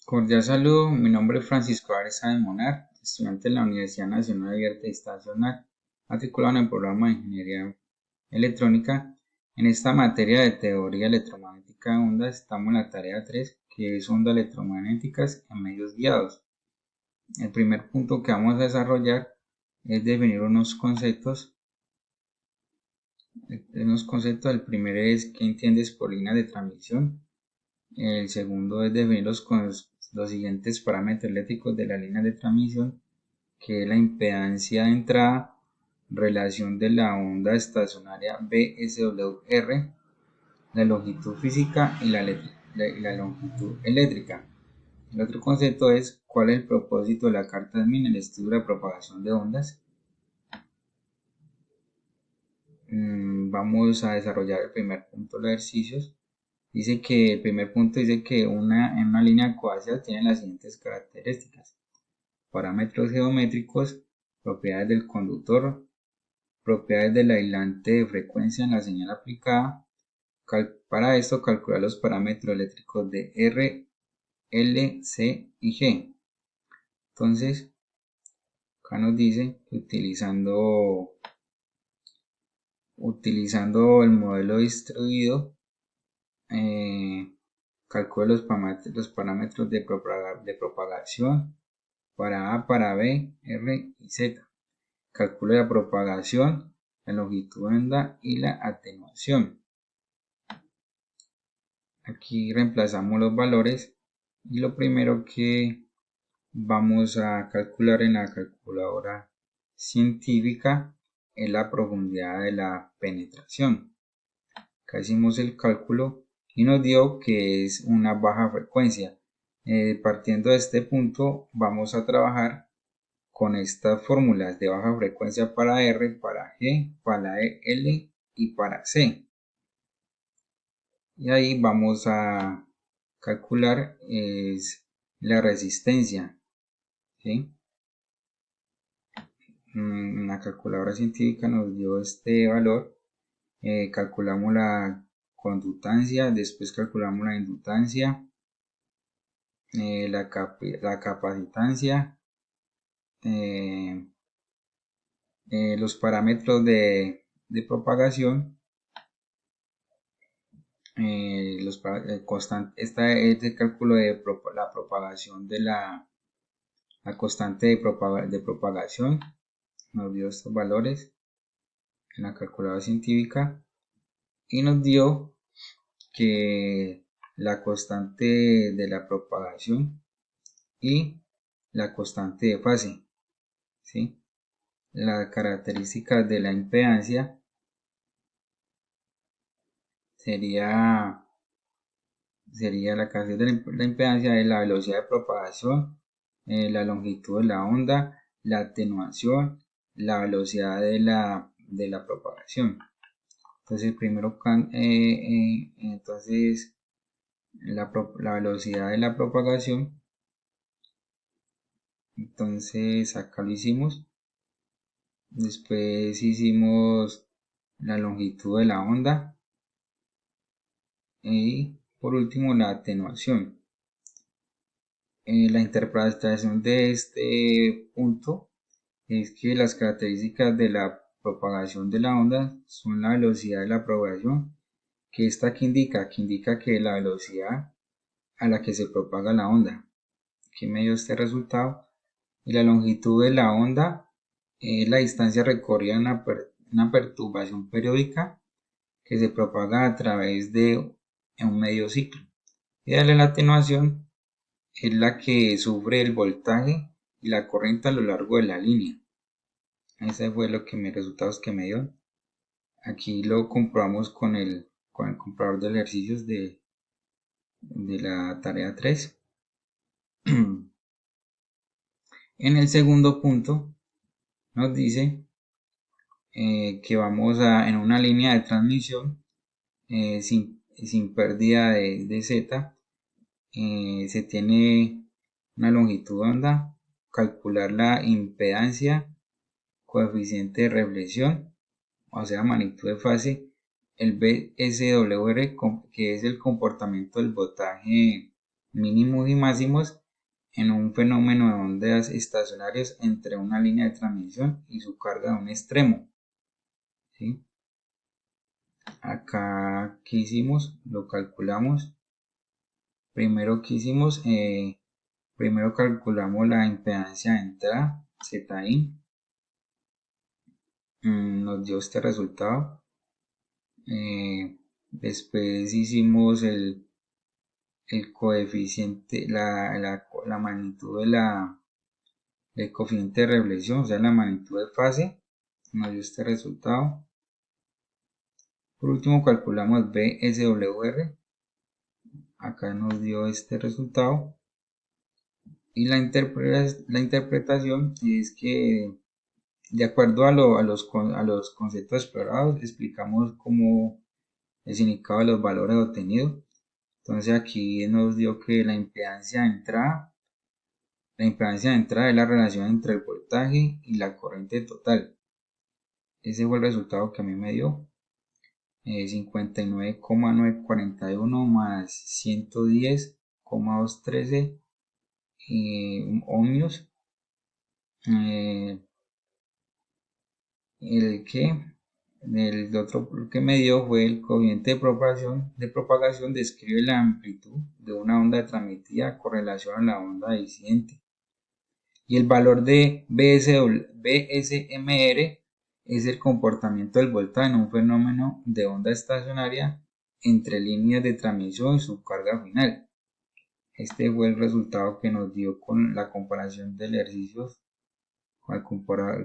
Cordial saludo, mi nombre es Francisco Ares de Monar, estudiante de la Universidad Nacional Abierta y Estacional, matriculado en el programa de Ingeniería Electrónica. En esta materia de teoría electromagnética de ondas estamos en la tarea 3, que es ondas electromagnéticas en medios guiados. El primer punto que vamos a desarrollar es definir unos conceptos. El primero es qué entiendes por línea de transmisión. El segundo es definir los siguientes parámetros eléctricos de la línea de transmisión, que es la impedancia de entrada, relación de la onda estacionaria VSWR, la longitud física y la longitud eléctrica. El otro concepto es cuál es el propósito de la carta ADMIN en el estudio de la propagación de ondas. Vamos a desarrollar el primer punto de los ejercicios. El primer punto dice que en una línea coaxial tiene las siguientes características: parámetros geométricos, propiedades del conductor, propiedades del aislante de frecuencia en la señal aplicada. Para esto calcular los parámetros eléctricos de R, L, C y G. Entonces, acá nos dice que utilizando el modelo distribuido, calcula los parámetros de propagación para A, para B, R y Z. Calcula la propagación, la longitud de onda y la atenuación. Aquí reemplazamos los valores y lo primero que vamos a calcular en la calculadora científica es la profundidad de la penetración. Acá hicimos el cálculo y nos dio que es una baja frecuencia. Partiendo de este punto vamos a trabajar con estas fórmulas de baja frecuencia para R, para G, para L y para C. Y ahí vamos a calcular la resistencia, ¿sí? La calculadora científica nos dio este valor. Calculamos la conductancia, después calculamos la inductancia, la capacitancia, los parámetros de propagación, este es el cálculo de la propagación de la constante de propagación. Nos dio estos valores en la calculadora científica y nos dio que la constante de la propagación y la constante de fase, ¿sí? Las características de la impedancia sería la cantidad de la impedancia de la velocidad de propagación, la longitud de la onda, la atenuación, la velocidad de la propagación. Entonces primero la velocidad de la propagación, entonces acá lo hicimos. Después hicimos la longitud de la onda y por último la atenuación. La interpretación de este punto es que las características de la propagación de la onda son la velocidad de la propagación, que esta que indica que la velocidad a la que se propaga la onda, que me dio este resultado, y la longitud de la onda es la distancia recorrida en una perturbación periódica que se propaga a través de un medio ciclo. Y la atenuación es la que sufre el voltaje y la corriente a lo largo de la línea. Ese fue los resultados que me dio. Aquí lo comprobamos con el comprador de ejercicios de la tarea 3. En el segundo punto nos dice que vamos en una línea de transmisión sin pérdida de Z. Se tiene una longitud de onda, calcular la impedancia, coeficiente de reflexión, o sea magnitud de fase, el VSWR, que es el comportamiento del voltaje mínimos y máximos en un fenómeno de ondas estacionarias entre una línea de transmisión y su carga de un extremo. ¿Sí? Acá, ¿qué hicimos? Lo calculamos. Primero primero calculamos la impedancia de entrada, Zin. Nos dio este resultado. Después hicimos el coeficiente, la magnitud del coeficiente de reflexión, o sea, la magnitud de fase. Nos dio este resultado. Por último, calculamos BSWR. Acá nos dio este resultado. Y la interpretación es que, de acuerdo a los conceptos explorados, explicamos cómo el significado de los valores obtenidos. Entonces aquí nos dio que la impedancia de entrada es la relación entre el voltaje y la corriente total. Ese fue el resultado que a mí me dio. 59,941 más 110,213 ohmios. El otro que me dio fue el coeficiente de propagación describe la amplitud de una onda transmitida con relación a la onda disidente. Y el valor de BSMR es el comportamiento del voltaje en un fenómeno de onda estacionaria entre líneas de transmisión y su carga final. Este fue el resultado que nos dio con la comparación de ejercicios con el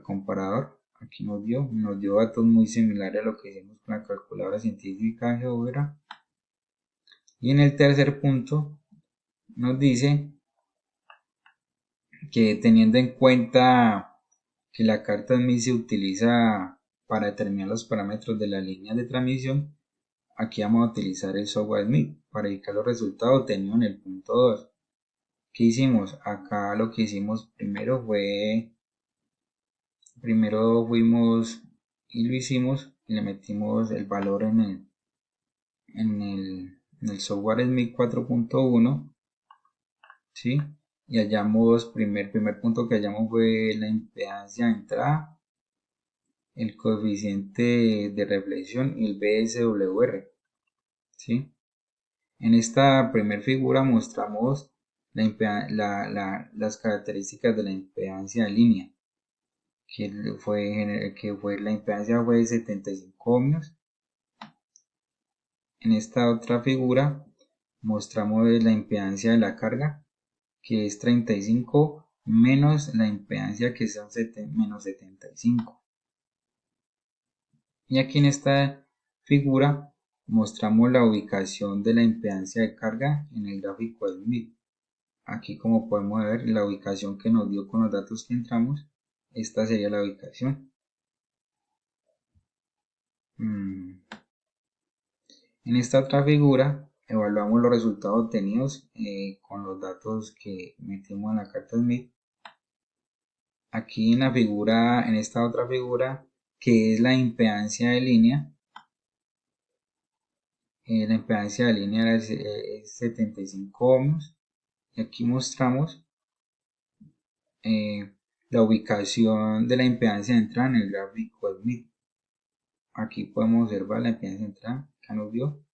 comparador. Aquí nos dio datos muy similares a lo que hicimos con la calculadora científica de GeoGebra. Y en el tercer punto nos dice que, teniendo en cuenta que la carta SMIT se utiliza para determinar los parámetros de las líneas de transmisión, aquí vamos a utilizar el software SMIT para indicar los resultados obtenidos en el punto 2. ¿Qué hicimos? Acá lo que hicimos primero fuimos y lo hicimos y le metimos el valor en el software SMIT 4.1, ¿sí? Y hallamos, primer punto que hallamos fue la impedancia de entrada, el coeficiente de reflexión y el BSWR, ¿sí? En esta primera figura mostramos las características de la impedancia de línea, que la impedancia fue de 75 ohmios. En esta otra figura mostramos la impedancia de la carga, que es 35 menos la impedancia, que son menos 75. Y aquí en esta figura mostramos la ubicación de la impedancia de carga en el gráfico de SMIT. Aquí, como podemos ver, la ubicación que nos dio con los datos que entramos, esta sería la ubicación. En esta otra figura evaluamos los resultados obtenidos con los datos que metimos en la carta SMIT. Aquí en esta otra figura, que es la impedancia de línea, la impedancia de línea es 75 ohmios. Y aquí mostramos la ubicación de la impedancia de entrada en el gráfico SMIT. Aquí podemos observar la impedancia de entrada, acá nos dio.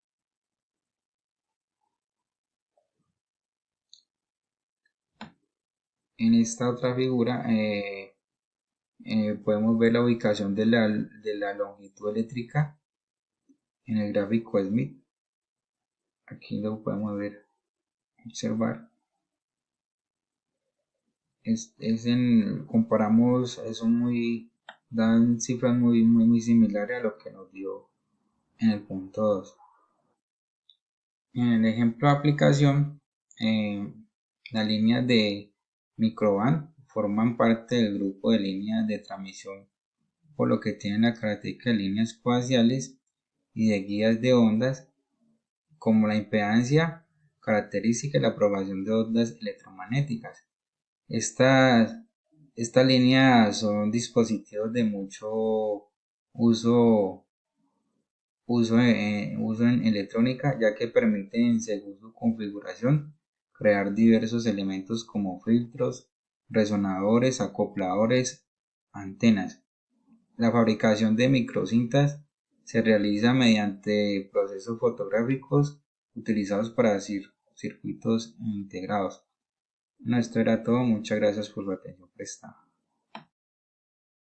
En esta otra figura podemos ver la ubicación de la longitud eléctrica en el gráfico SMIT. Aquí lo podemos ver, observar. Comparamos, dan cifras muy similares a lo que nos dio en el punto 2. En el ejemplo de aplicación, las líneas de microband forman parte del grupo de líneas de transmisión, por lo que tienen la característica de líneas coaxiales y de guías de ondas, como la impedancia característica y la propagación de ondas electromagnéticas. Estas líneas son dispositivos de mucho uso en electrónica, ya que permiten, según su configuración, crear diversos elementos como filtros, resonadores, acopladores, antenas. La fabricación de microcintas se realiza mediante procesos fotográficos utilizados para circuitos integrados. No, esto era todo. Muchas gracias por su atención prestada.